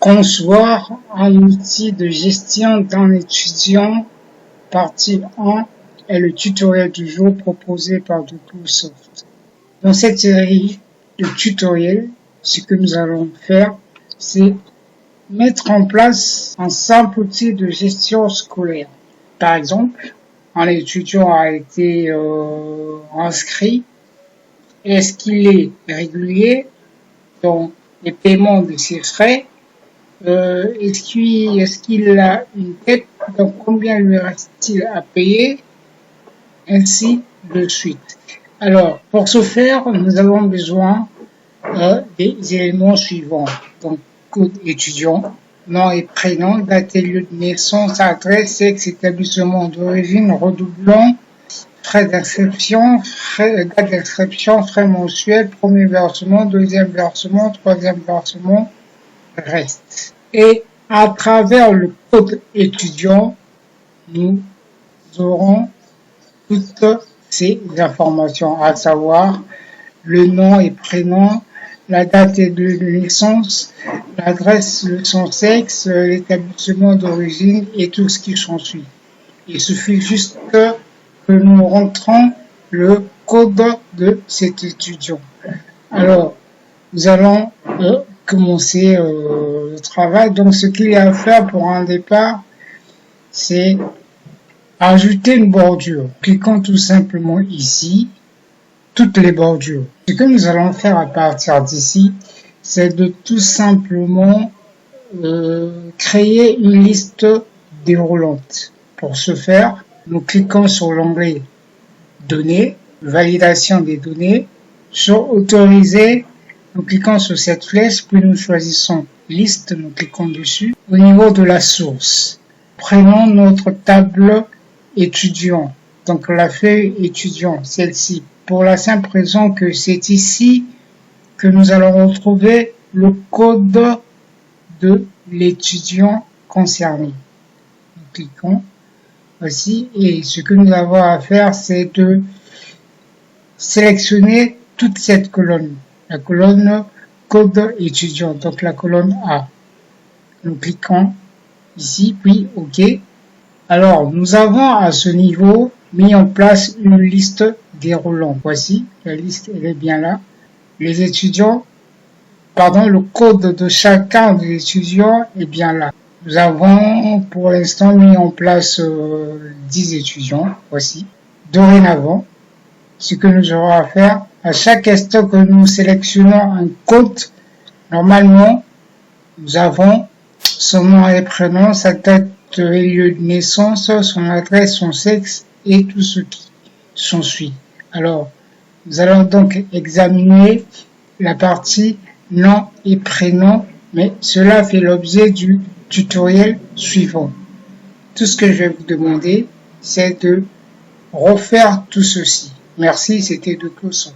Concevoir un outil de gestion d'un étudiant, partie 1 est le tutoriel du jour proposé par Microsoft. Dans cette série de tutoriels, ce que nous allons faire, c'est mettre en place un simple outil de gestion scolaire. Par exemple, un étudiant a été inscrit. Est-ce qu'il est régulier dans les paiements de ses frais? Est-ce qu'il a une dette? Donc combien lui reste-t-il à payer? Ainsi de suite. Alors, pour ce faire, nous avons besoin des éléments suivants. Donc, code étudiant, nom et prénom, date et lieu de naissance, adresse, sexe, établissement d'origine, redoublant, frais d'inscription, date d'inscription, frais mensuels, premier versement, deuxième versement, troisième versement, reste. Et à travers le code étudiant, nous aurons toutes ces informations, à savoir le nom et prénom, la date de naissance, l'adresse, son sexe, l'établissement d'origine et tout ce qui s'ensuit. Il suffit juste que nous rentrons le code de cet étudiant. Alors, nous allons commencer le travail. Donc, ce qu'il y a à faire pour un départ, c'est ajouter une bordure. Cliquons tout simplement ici, toutes les bordures. Ce que nous allons faire à partir d'ici, c'est de tout simplement créer une liste déroulante. Pour ce faire, nous cliquons sur l'onglet Données, validation des données, sur Autoriser, nous cliquons sur cette flèche, puis nous choisissons Liste, nous cliquons dessus. Au niveau de la source, prenons notre table étudiant, donc la feuille étudiant, celle-ci, pour la simple raison que c'est ici que nous allons retrouver le code de l'étudiant concerné. Nous cliquons aussi, et ce que nous avons à faire, c'est de sélectionner toute cette colonne, la colonne code étudiant, donc la colonne A. Nous cliquons ici, puis OK. Alors, nous avons à ce niveau mis en place une liste déroulant. Voici, la liste, elle est bien là. Les étudiants, le code de chacun des étudiants est bien là. Nous avons pour l'instant mis en place 10 étudiants. Voici. Dorénavant, ce que nous aurons à faire, à chaque instant que nous sélectionnons un code, normalement, nous avons son nom et prénom, sa date et lieu de naissance, son adresse, son sexe et tout ce qui s'ensuit. Alors, nous allons donc examiner la partie nom et prénom, mais cela fait l'objet du tutoriel suivant. Tout ce que je vais vous demander, c'est de refaire tout ceci. Merci, c'était Microsoft.